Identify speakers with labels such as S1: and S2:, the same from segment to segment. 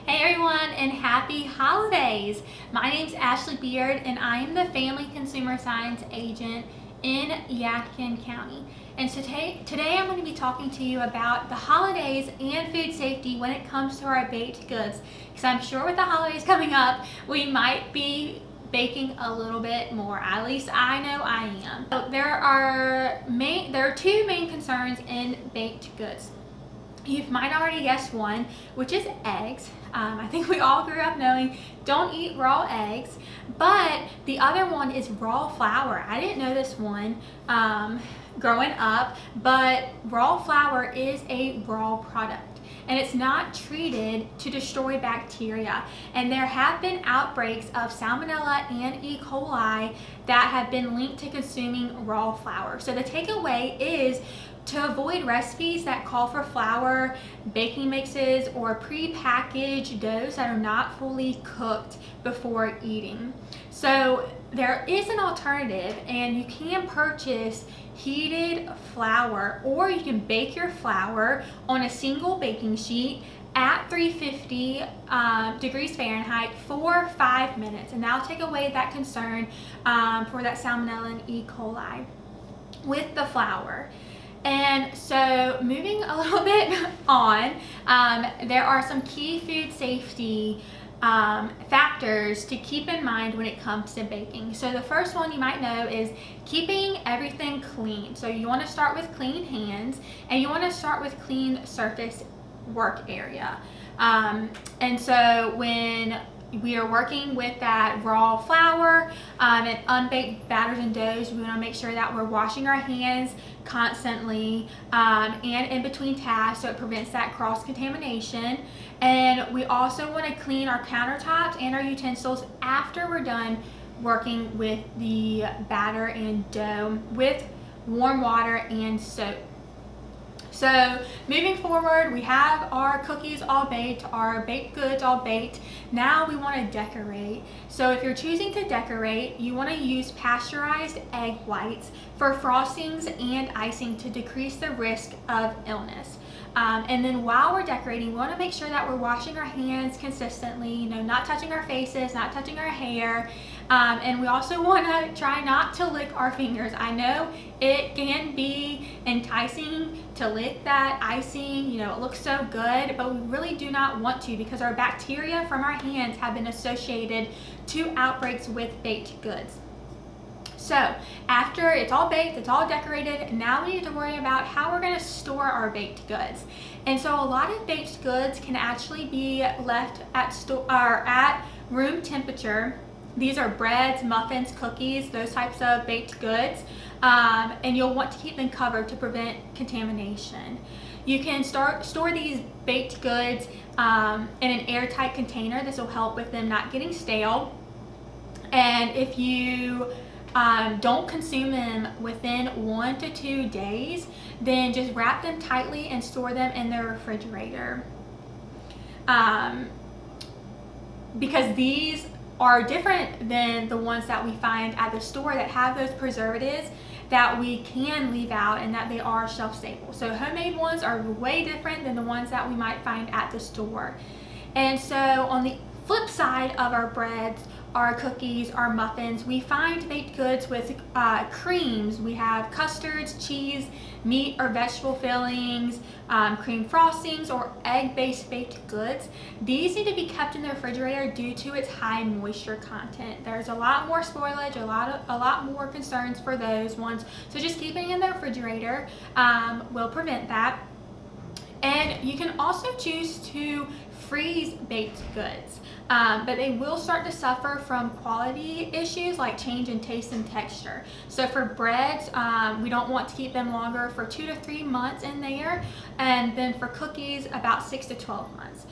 S1: Hey everyone, and happy holidays! My name's Ashley Beard, and I am the Family Consumer Science Agent in Yadkin County. And today I'm going to be talking to you about the holidays and food safety when it comes to our baked goods. Because I'm sure with the holidays coming up, we might be baking a little bit more. At least I know I am. So there are two main concerns in baked goods. You might already guess one, which is eggs. I think we all grew up knowing don't eat raw eggs, but the other one is raw flour. I didn't know this one growing up, but raw flour is a raw product and it's not treated to destroy bacteria. And there have been outbreaks of salmonella and E. coli that have been linked to consuming raw flour. So the takeaway is to avoid recipes that call for flour, baking mixes, or pre-packaged doughs that are not fully cooked before eating. So there is an alternative, and you can purchase heated flour, or you can bake your flour on a single baking sheet at 350 degrees Fahrenheit for 5 minutes, and that'll take away that concern for that salmonella and E. coli with the flour. And so moving a little bit on, there are some key food safety factors to keep in mind when it comes to baking. So the first one you might know is keeping everything clean. So you want to start with clean hands, and you want to start with clean surface work area. And so when we are working with that raw flour and unbaked batters and doughs, we want to make sure that we're washing our hands constantly and in between tasks, so it prevents that cross-contamination. And we also want to clean our countertops and our utensils after we're done working with the batter and dough with warm water and soap. So moving forward, we have our cookies all baked, our baked goods all baked. Now we want to decorate. So if you're choosing to decorate, you want to use pasteurized egg whites for frostings and icing to decrease the risk of illness. And then while we're decorating, we want to make sure that we're washing our hands consistently, not touching our faces, not touching our hair. And we also want to try not to lick our fingers. I know it can be enticing to lick that icing, it looks so good, but we really do not want to, because our bacteria from our hands have been associated to outbreaks with baked goods. So after it's all baked, it's all decorated, now we need to worry about how we're going to store our baked goods. And so a lot of baked goods can actually be left at room temperature. These are breads, muffins, cookies, those types of baked goods. And you'll want to keep them covered to prevent contamination. You can store these baked goods in an airtight container. This will help with them not getting stale. And if you don't consume them within 1 to 2 days, then just wrap them tightly and store them in the refrigerator. Because these are different than the ones that we find at the store that have those preservatives that we can leave out and that they are shelf stable. So homemade ones are way different than the ones that we might find at the store. And so on the flip side of our breads, our cookies, our muffins, we find baked goods with creams. We have custards, cheese, meat or vegetable fillings, cream frostings, or egg-based baked goods. These need to be kept in the refrigerator due to its high moisture content. There's a lot more spoilage, a lot more concerns for those ones. So just keeping it in the refrigerator will prevent that. And you can also choose to freeze baked goods, but they will start to suffer from quality issues like change in taste and texture. So for breads, we don't want to keep them longer for 2 to 3 months in there, and then for cookies about 6 to 12 months.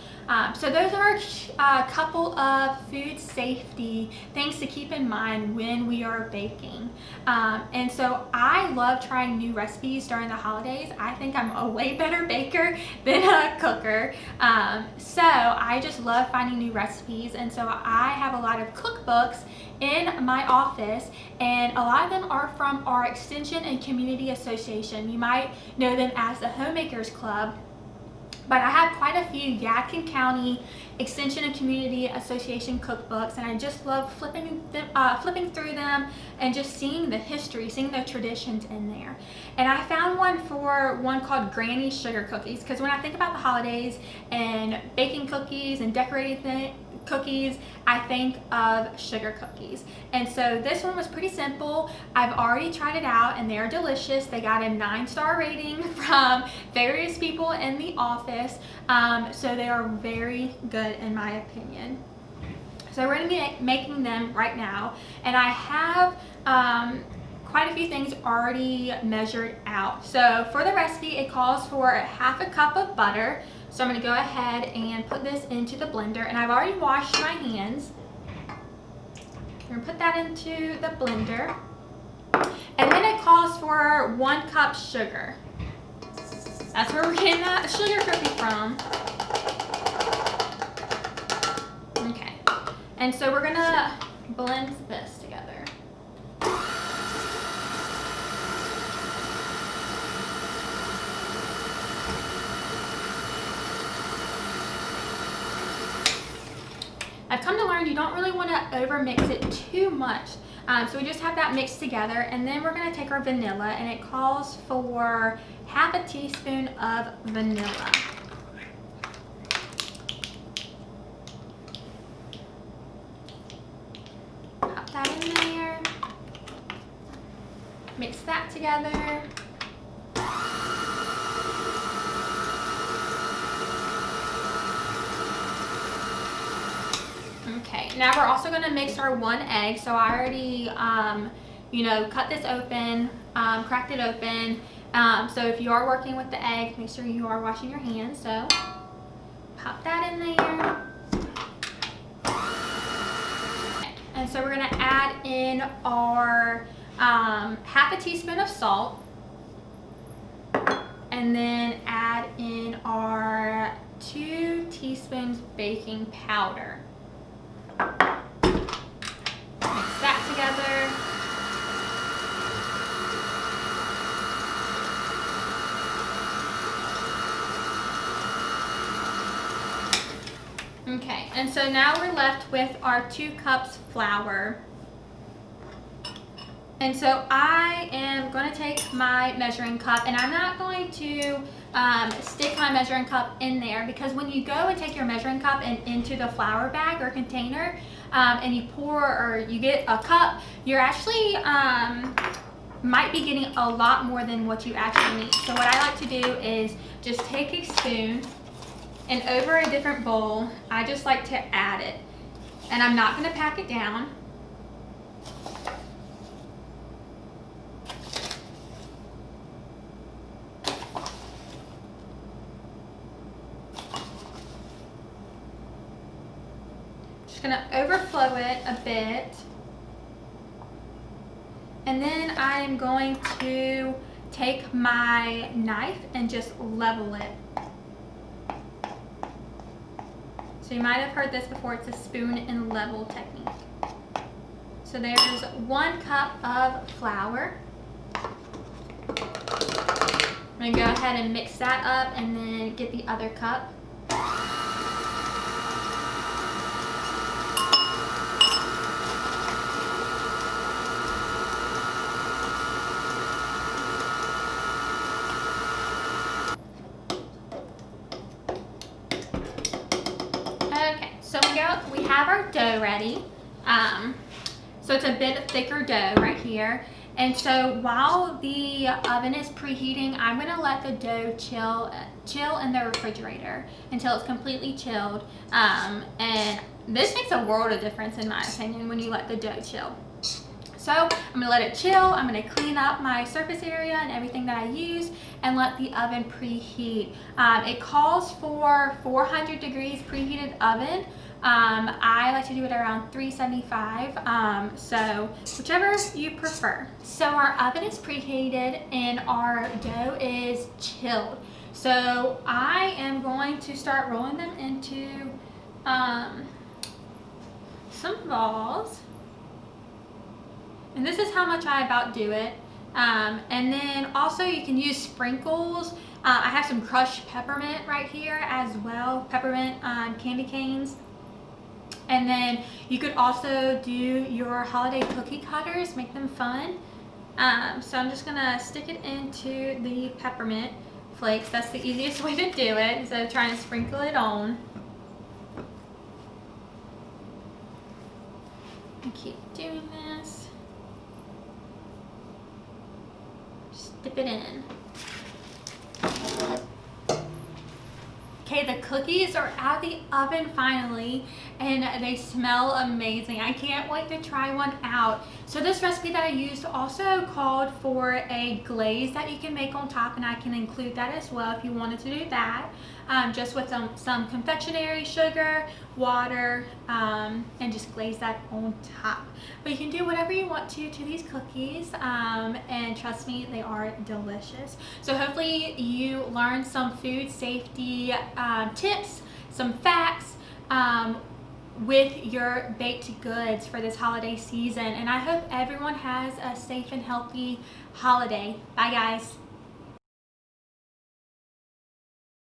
S1: So those are a couple of food safety things to keep in mind when we are baking. And so I love trying new recipes during the holidays. I think I'm a way better baker than a cooker. So I just love finding new recipes, and so I have a lot of cookbooks in my office, and a lot of them are from our Extension and Community Association. You might know them as the Homemakers Club. but I have quite a few Yadkin County Extension and Community Association cookbooks, and I just love flipping through them and just seeing the history, seeing the traditions in there. And I found one called Granny Sugar Cookies, because when I think about the holidays and baking cookies and decorating cookies, I think of sugar cookies. And so this one was pretty simple. I've already tried it out and they're delicious. They got a 9-star rating from various people in the office. So they are very good in my opinion. So we're going to be making them right now, and I have quite a few things already measured out. So for the recipe, it calls for a 1/2 cup of butter. So I'm going to go ahead and put this into the blender, and I've already washed my hands. I'm going to put that into the blender, and then it calls for 1 cup sugar. That's where we're getting that sugar cookie from. Okay, and so we're going to blend this together. I've come to learn you don't really want to over mix it too much. So we just have that mixed together, and then we're going to take our vanilla, and it calls for 1/2 teaspoon of vanilla. Pop that in there. Mix that together. Okay, now we're also going to mix our 1 egg. So I already, cut this open, cracked it open. So if you are working with the egg, make sure you are washing your hands. So pop that in there. Okay. And so we're going to add in our 1/2 teaspoon of salt. And then add in our 2 teaspoons baking powder. Mix that together. Okay, and so now we're left with our 2 cups flour. And so I am going to take my measuring cup, and I'm not going to stick my measuring cup in there, because when you go and take your measuring cup and into the flour bag or container, and you pour or you get a cup, you're actually might be getting a lot more than what you actually need. So what I like to do is just take a spoon, and over a different bowl, I just like to add it. And I'm not going to pack it down. Going to overflow it a bit, and then I'm going to take my knife and just level it. So you might have heard this before, it's a spoon and level technique. So there's 1 cup of flour. I'm going to go ahead and mix that up and then get the other cup. So we have our dough ready. So it's a bit thicker dough right here. And so while the oven is preheating, I'm going to let the dough chill in the refrigerator until it's completely chilled. And this makes a world of difference in my opinion when you let the dough chill. So I'm going to let it chill. I'm going to clean up my surface area and everything that I use and let the oven preheat. It calls for 400 degrees preheated oven. I like to do it around 375, so whichever you prefer. So our oven is preheated and our dough is chilled. So I am going to start rolling them into some balls. And this is how much I about do it. And then also you can use sprinkles I have some crushed peppermint right here as well, peppermint candy canes. And then you could also do your holiday cookie cutters, make them fun. So I'm just gonna stick it into the peppermint flakes. That's the easiest way to do it instead of trying to sprinkle it on. And keep doing this. Just dip it in. Okay, the cookies are out of the oven finally, and they smell amazing. I can't wait to try one out. So this recipe that I used also called for a glaze that you can make on top, and I can include that as well if you wanted to do that. Just with some confectionery sugar, water, and just glaze that on top. But you can do whatever you want to these cookies, and trust me, they are delicious. So hopefully you learned some food safety tips, some facts, with your baked goods for this holiday season. And I hope everyone has a safe and healthy holiday. Bye guys.